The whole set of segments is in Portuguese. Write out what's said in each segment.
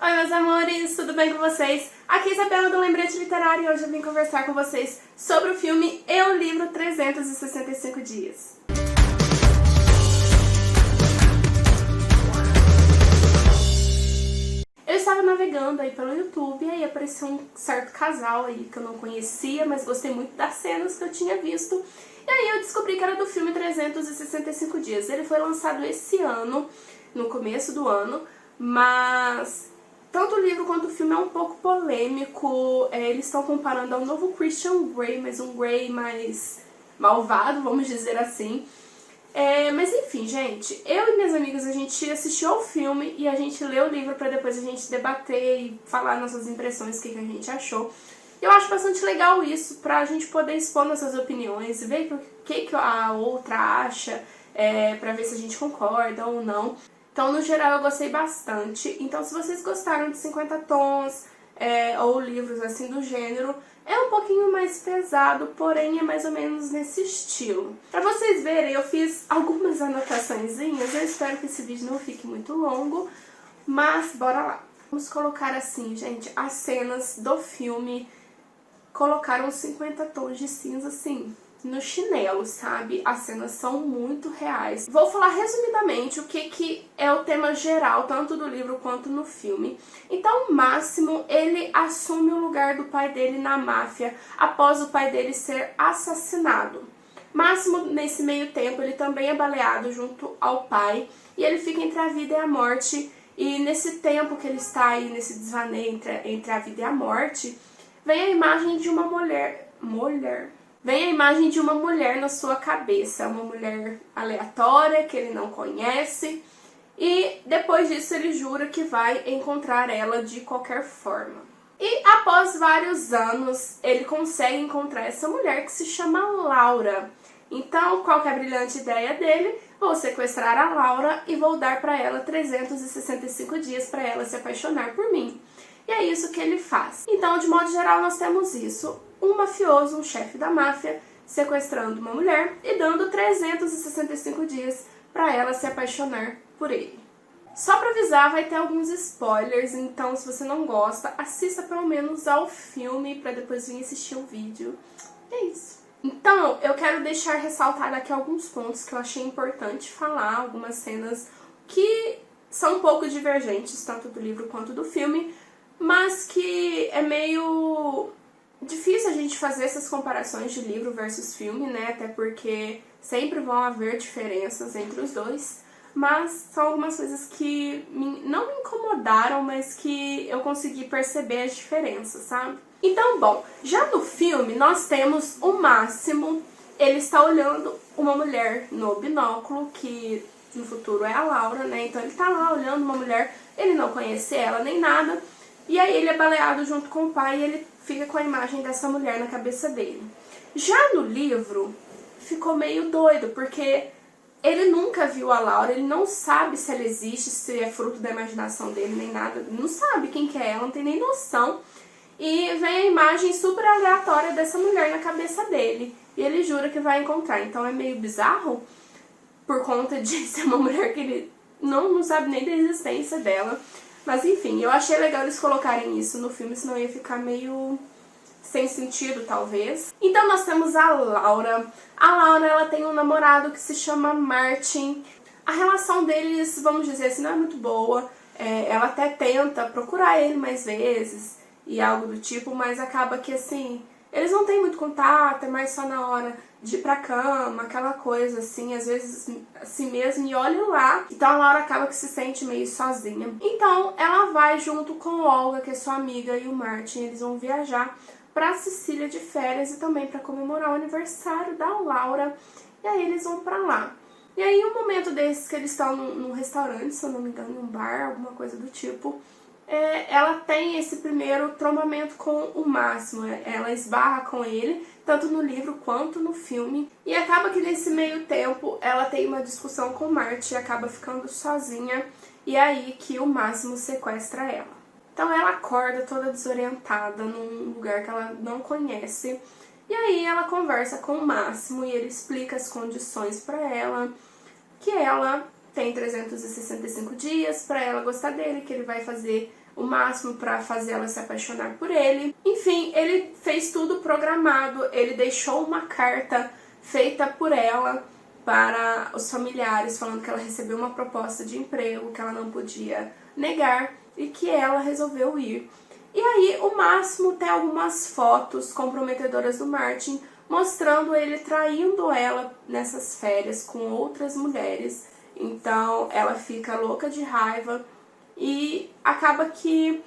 Oi meus amores, tudo bem com vocês? Aqui é Isabela do Lembrete Literário e hoje eu vim conversar com vocês sobre o filme E o Livro 365 Dias. Eu estava navegando aí pelo YouTube e aí apareceu um certo casal aí que eu não conhecia, mas gostei muito das cenas que eu tinha visto. E aí eu descobri que era do filme 365 Dias. Ele foi lançado esse ano, no começo do ano, mas tanto o livro quanto o filme é um pouco polêmico. Eles estão comparando ao novo Christian Grey, mas um Grey mais malvado, vamos dizer assim. Mas enfim, gente, eu e minhas amigas, a gente assistiu ao filme e a gente leu o livro pra depois a gente debater e falar nossas impressões, o que a gente achou. Eu acho bastante legal isso, pra gente poder expor nossas opiniões e ver o que a outra acha, pra ver se a gente concorda ou não. Então, no geral, eu gostei bastante. Então, se vocês gostaram de 50 Tons ou livros assim do gênero, é um pouquinho mais pesado, porém é mais ou menos nesse estilo. Pra vocês verem, eu fiz algumas anotaçõezinhas. Eu espero que esse vídeo não fique muito longo, mas bora lá. Vamos colocar assim, gente, as cenas do filme. Colocaram 50 tons de cinza, assim, no chinelo, sabe? As cenas são muito reais. Vou falar resumidamente o que é o tema geral, tanto do livro quanto no filme. Então, o Máximo, ele assume o lugar do pai dele na máfia após o pai dele ser assassinado. Máximo, nesse meio tempo, ele também é baleado junto ao pai e ele fica entre a vida e a morte. E nesse tempo que ele está aí, nesse desvaneio entre a vida e a morte, vem a imagem de uma mulher. Vem a imagem de uma mulher na sua cabeça. Uma mulher aleatória que ele não conhece. E depois disso ele jura que vai encontrar ela de qualquer forma. E após vários anos ele consegue encontrar essa mulher que se chama Laura. Então, qual que é a brilhante ideia dele? Vou sequestrar a Laura e vou dar para ela 365 dias para ela se apaixonar por mim. E é isso que ele faz. Então, de modo geral, nós temos isso. Um mafioso, um chefe da máfia, sequestrando uma mulher e dando 365 dias para ela se apaixonar por ele. Só para avisar, vai ter alguns spoilers, então se você não gosta, assista pelo menos ao filme para depois vir assistir o vídeo. É isso. Então, eu quero deixar ressaltado aqui alguns pontos que eu achei importante falar, algumas cenas que são um pouco divergentes, tanto do livro quanto do filme, mas que é meio difícil a gente fazer essas comparações de livro versus filme, né? Até porque sempre vão haver diferenças entre os dois. Mas são algumas coisas que não me incomodaram, mas que eu consegui perceber as diferenças, sabe? Então, bom, já no filme nós temos o Máximo. Ele está olhando uma mulher no binóculo, que no futuro é a Laura, né? Então ele tá lá olhando uma mulher, ele não conhece ela nem nada. E aí ele é baleado junto com o pai e ele fica com a imagem dessa mulher na cabeça dele. Já no livro, ficou meio doido, porque ele nunca viu a Laura, ele não sabe se ela existe, se é fruto da imaginação dele, nem nada. Não sabe quem que é ela, não tem nem noção. E vem a imagem super aleatória dessa mulher na cabeça dele. E ele jura que vai encontrar. Então é meio bizarro, por conta de ser uma mulher que ele não sabe nem da existência dela. Mas enfim, eu achei legal eles colocarem isso no filme, senão ia ficar meio sem sentido, talvez. Então nós temos a Laura. A Laura, ela tem um namorado que se chama Martin. A relação deles, vamos dizer assim, não é muito boa. Ela até tenta procurar ele mais vezes e algo do tipo, mas acaba que assim, eles não têm muito contato, é mais só na hora de ir pra cama, aquela coisa assim, às vezes assim mesmo, e olha lá. Então a Laura acaba que se sente meio sozinha. Então ela vai junto com Olga, que é sua amiga, e o Martin, eles vão viajar pra Sicília de férias e também pra comemorar o aniversário da Laura. E aí eles vão pra lá. E aí um momento desses que eles estão num restaurante, se eu não me engano, num bar, alguma coisa do tipo, ela tem esse primeiro trombamento com o Máximo. Ela esbarra com ele, tanto no livro quanto no filme. E acaba que nesse meio tempo ela tem uma discussão com o Martin e acaba ficando sozinha. E é aí que o Máximo sequestra ela. Então ela acorda toda desorientada num lugar que ela não conhece. E aí ela conversa com o Máximo e ele explica as condições pra ela, que ela tem 365 dias pra ela gostar dele, que ele vai fazer o máximo pra fazer ela se apaixonar por ele. Enfim, ele fez tudo programado, ele deixou uma carta feita por ela para os familiares, falando que ela recebeu uma proposta de emprego, que ela não podia negar e que ela resolveu ir. E aí o Máximo tem algumas fotos comprometedoras do Martin, mostrando ele traindo ela nessas férias com outras mulheres. Então ela fica louca de raiva e acaba que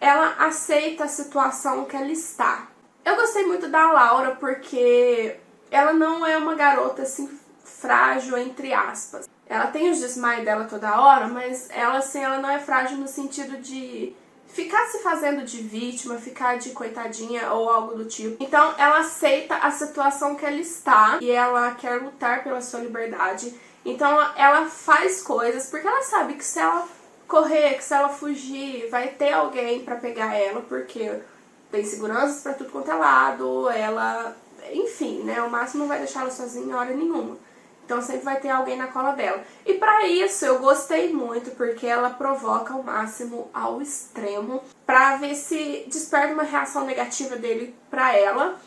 ela aceita a situação que ela está. Eu gostei muito da Laura porque ela não é uma garota assim frágil, entre aspas. Ela tem os desmaios dela toda hora, mas ela assim, ela não é frágil no sentido de ficar se fazendo de vítima, ficar de coitadinha ou algo do tipo. Então ela aceita a situação que ela está e ela quer lutar pela sua liberdade. Então ela faz coisas porque ela sabe que se ela correr, que se ela fugir, vai ter alguém pra pegar ela, porque tem seguranças pra tudo quanto é lado, ela... Enfim, né? O Máximo não vai deixar ela sozinha em hora nenhuma. Então sempre vai ter alguém na cola dela. E pra isso eu gostei muito, porque ela provoca o Máximo ao extremo pra ver se desperta uma reação negativa dele pra ela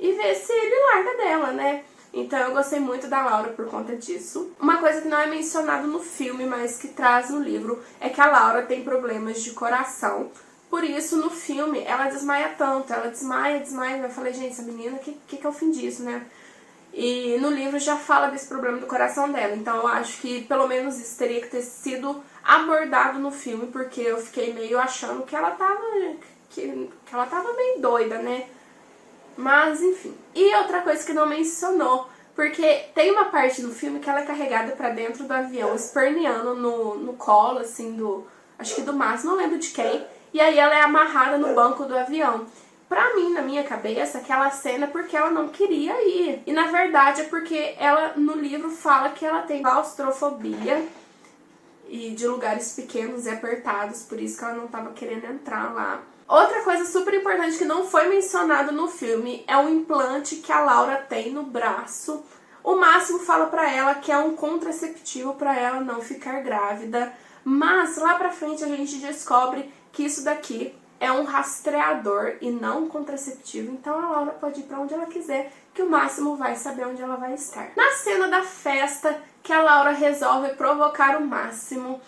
e ver se ele larga dela, né? Então eu gostei muito da Laura por conta disso. Uma coisa que não é mencionado no filme, mas que traz no livro, é que a Laura tem problemas de coração. Por isso, no filme, ela desmaia tanto. Ela desmaia. Eu falei, gente, essa menina, que é o fim disso, né? E no livro já fala desse problema do coração dela. Então eu acho que pelo menos isso teria que ter sido abordado no filme, porque eu fiquei meio achando que ela tava, que ela tava meio doida, né? Mas enfim. E outra coisa que não mencionou, porque tem uma parte do filme que ela é carregada pra dentro do avião, esperneando no colo, assim, acho que do Máximo, não lembro de quem. E aí ela é amarrada no banco do avião. Pra mim, na minha cabeça, aquela cena é porque ela não queria ir. E na verdade é porque ela, no livro, fala que ela tem claustrofobia e de lugares pequenos e apertados, por isso que ela não tava querendo entrar lá. Outra coisa super importante que não foi mencionado no filme é o implante que a Laura tem no braço. O Máximo fala pra ela que é um contraceptivo pra ela não ficar grávida, mas lá pra frente a gente descobre que isso daqui é um rastreador e não um contraceptivo, então a Laura pode ir pra onde ela quiser, que o Máximo vai saber onde ela vai estar. Na cena da festa, que a Laura resolve provocar o Máximo,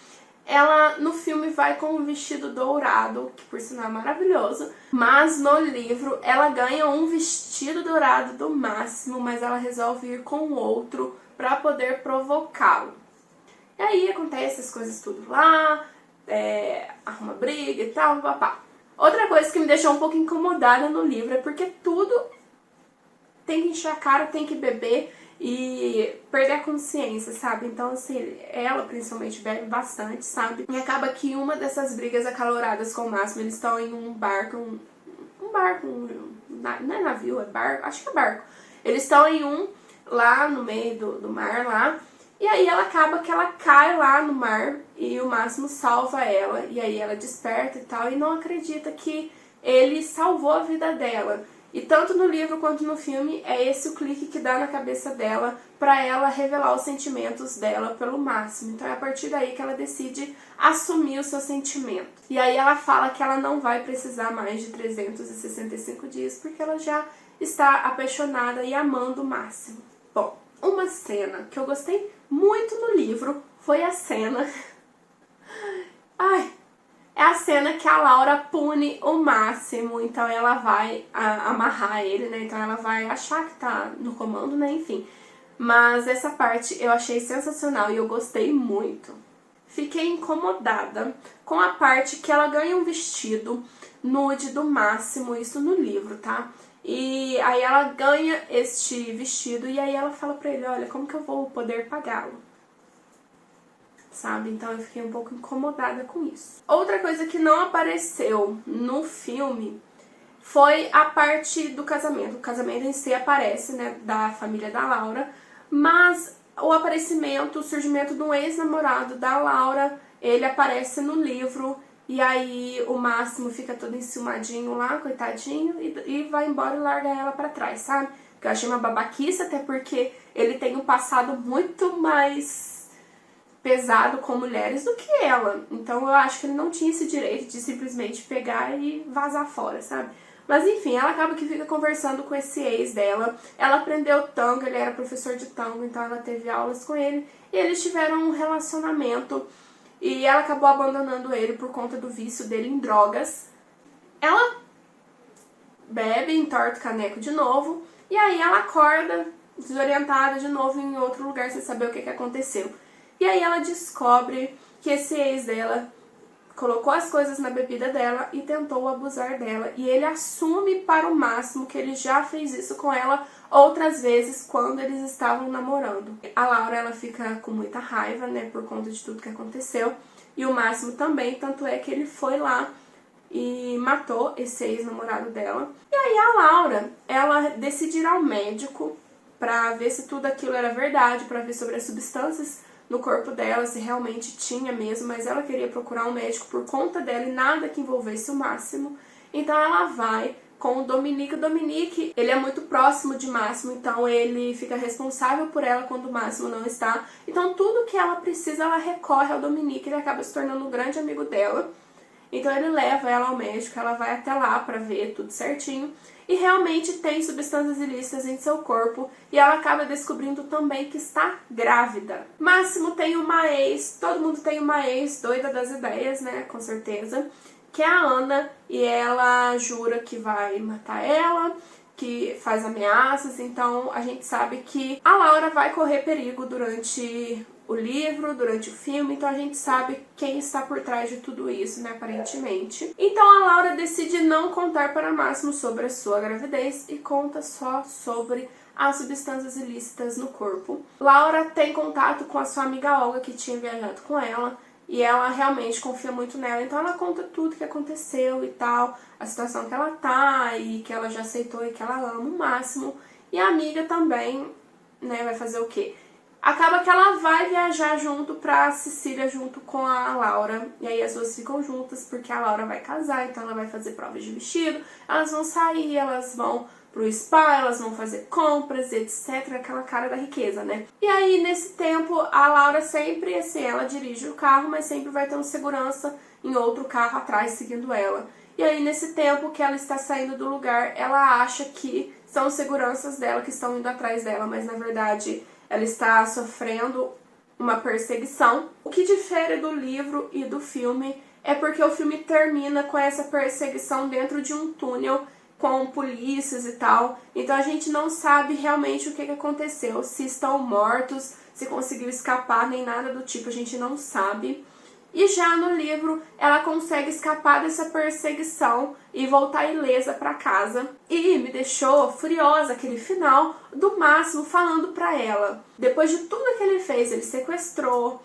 ela no filme vai com um vestido dourado, que por sinal é maravilhoso, mas no livro ela ganha um vestido dourado do Máximo, mas ela resolve ir com outro pra poder provocá-lo. E aí acontece as coisas tudo lá, arruma briga e tal, papá. Outra coisa que me deixou um pouco incomodada no livro é porque tudo tem que encher a cara, tem que beber e perder a consciência, sabe? Então, assim, ela principalmente bebe bastante, sabe? E acaba que uma dessas brigas acaloradas com o Máximo, eles estão em um barco, não é navio, é barco, acho que é barco. Eles estão em um lá no meio do mar lá, e aí ela acaba que ela cai lá no mar e o Máximo salva ela, e aí ela desperta e tal, e não acredita que ele salvou a vida dela. E tanto no livro quanto no filme é esse o clique que dá na cabeça dela pra ela revelar os sentimentos dela pelo Máximo. Então é a partir daí que ela decide assumir o seu sentimento. E aí ela fala que ela não vai precisar mais de 365 dias porque ela já está apaixonada e amando o Máximo. Bom, uma cena que eu gostei muito no livro foi a cena... É a cena que a Laura pune o Máximo, então ela vai amarrar ele, né? Então ela vai achar que tá no comando, né? Enfim. Mas essa parte eu achei sensacional e eu gostei muito. Fiquei incomodada com a parte que ela ganha um vestido nude do Máximo, isso no livro, tá? E aí ela ganha este vestido e aí ela fala pra ele, olha, como que eu vou poder pagá-lo? Sabe? Então eu fiquei um pouco incomodada com isso. Outra coisa que não apareceu no filme foi a parte do casamento. O casamento em si aparece, né, da família da Laura, mas o aparecimento, o surgimento de um ex-namorado da Laura, ele aparece no livro e aí o Máximo fica todo enciumadinho lá, coitadinho, e vai embora e larga ela pra trás, sabe? Que eu achei uma babaquice, até porque ele tem um passado muito mais... pesado com mulheres do que ela. Então eu acho que ele não tinha esse direito de simplesmente pegar e vazar fora, sabe? Mas enfim, ela acaba que fica conversando com esse ex dela. Ela aprendeu tango, ele era professor de tango, então ela teve aulas com ele. E eles tiveram um relacionamento e ela acabou abandonando ele por conta do vício dele em drogas. Ela bebe, entorta o caneco de novo e aí ela acorda desorientada de novo em outro lugar sem saber o que aconteceu. E aí ela descobre que esse ex dela colocou as coisas na bebida dela e tentou abusar dela. E ele assume para o máximo que ele já fez isso com ela outras vezes quando eles estavam namorando. A Laura, ela fica com muita raiva, né, por conta de tudo que aconteceu. E o Máximo também, tanto é que ele foi lá e matou esse ex-namorado dela. E aí a Laura, ela decide ir ao médico pra ver se tudo aquilo era verdade, pra ver sobre as substâncias no corpo dela, se realmente tinha mesmo, mas ela queria procurar um médico por conta dela e nada que envolvesse o Máximo. Então ela vai com o Dominique. O Dominique, ele é muito próximo de Máximo, então ele fica responsável por ela quando o Máximo não está. Então tudo que ela precisa, ela recorre ao Dominique, ele acaba se tornando um grande amigo dela. Então ele leva ela ao médico, ela vai até lá pra ver tudo certinho. E realmente tem substâncias ilícitas em seu corpo. E ela acaba descobrindo também que está grávida. Máximo tem uma ex, todo mundo tem uma ex doida das ideias, né, com certeza, que é a Ana. E ela jura que vai matar ela, que faz ameaças. Então a gente sabe que a Laura vai correr perigo durante o livro, durante o filme, então a gente sabe quem está por trás de tudo isso, né, aparentemente. Então a Laura decide não contar para Máximo sobre a sua gravidez e conta só sobre as substâncias ilícitas no corpo. Laura tem contato com a sua amiga Olga, que tinha viajado com ela, e ela realmente confia muito nela, então ela conta tudo que aconteceu e tal, a situação que ela tá, e que ela já aceitou e que ela ama o Máximo. E a amiga também, né, vai fazer o quê? Acaba que ela vai viajar junto pra Sicília junto com a Laura. E aí as duas ficam juntas porque a Laura vai casar, então ela vai fazer provas de vestido. Elas vão sair, elas vão pro spa, elas vão fazer compras, etc. Aquela cara da riqueza, né? E aí nesse tempo a Laura sempre, assim, ela dirige o carro, mas sempre vai ter um segurança em outro carro atrás seguindo ela. E aí nesse tempo que ela está saindo do lugar, ela acha que são os seguranças dela que estão indo atrás dela, mas na verdade ela está sofrendo uma perseguição. O que difere do livro e do filme é porque o filme termina com essa perseguição dentro de um túnel com polícias e tal. Então a gente não sabe realmente o que aconteceu, se estão mortos, se conseguiu escapar, nem nada do tipo, a gente não sabe. E já no livro, ela consegue escapar dessa perseguição e voltar ilesa pra casa. E me deixou furiosa aquele final do Máximo falando pra ela. Depois de tudo que ele fez, ele sequestrou,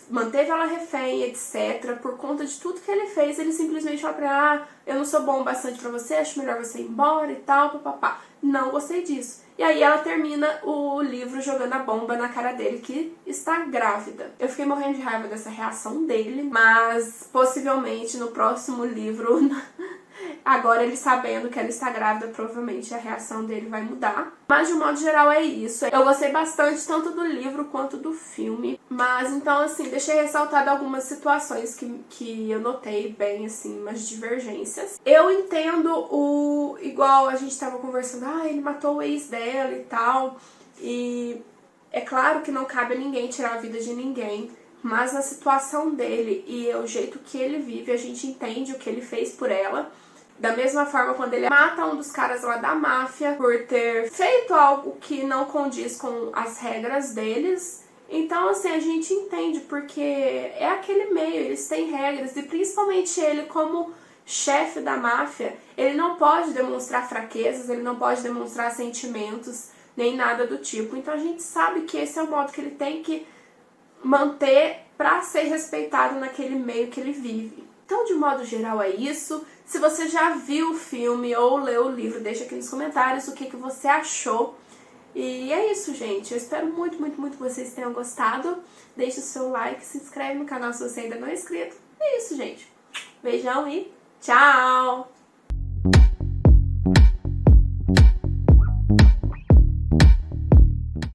manteve ela refém, etc. Por conta de tudo que ele fez, ele simplesmente falou pra ela: eu não sou bom bastante pra você, acho melhor você ir embora e tal, papapá. Não gostei disso. E aí ela termina o livro jogando a bomba na cara dele, que está grávida. Eu fiquei morrendo de raiva dessa reação dele, mas possivelmente no próximo livro, agora ele sabendo que ela está grávida, provavelmente a reação dele vai mudar. Mas de um modo geral é isso. Eu gostei bastante tanto do livro quanto do filme. Mas então assim, deixei ressaltado algumas situações que eu notei bem assim, umas divergências. Eu entendo igual a gente tava conversando, ele matou o ex dela e tal. E é claro que não cabe a ninguém tirar a vida de ninguém. Mas na situação dele e o jeito que ele vive, a gente entende o que ele fez por ela. Da mesma forma, quando ele mata um dos caras lá da máfia por ter feito algo que não condiz com as regras deles. Então, assim, a gente entende, porque é aquele meio, eles têm regras. E principalmente ele, como chefe da máfia, ele não pode demonstrar fraquezas, ele não pode demonstrar sentimentos, nem nada do tipo. Então a gente sabe que esse é o modo que ele tem que manter pra ser respeitado naquele meio que ele vive. Então, de modo geral, é isso. Se você já viu o filme ou leu o livro, deixa aqui nos comentários o que você achou. E é isso, gente. Eu espero muito, muito, muito que vocês tenham gostado. Deixe o seu like, se inscreve no canal se você ainda não é inscrito. É isso, gente. Beijão e tchau!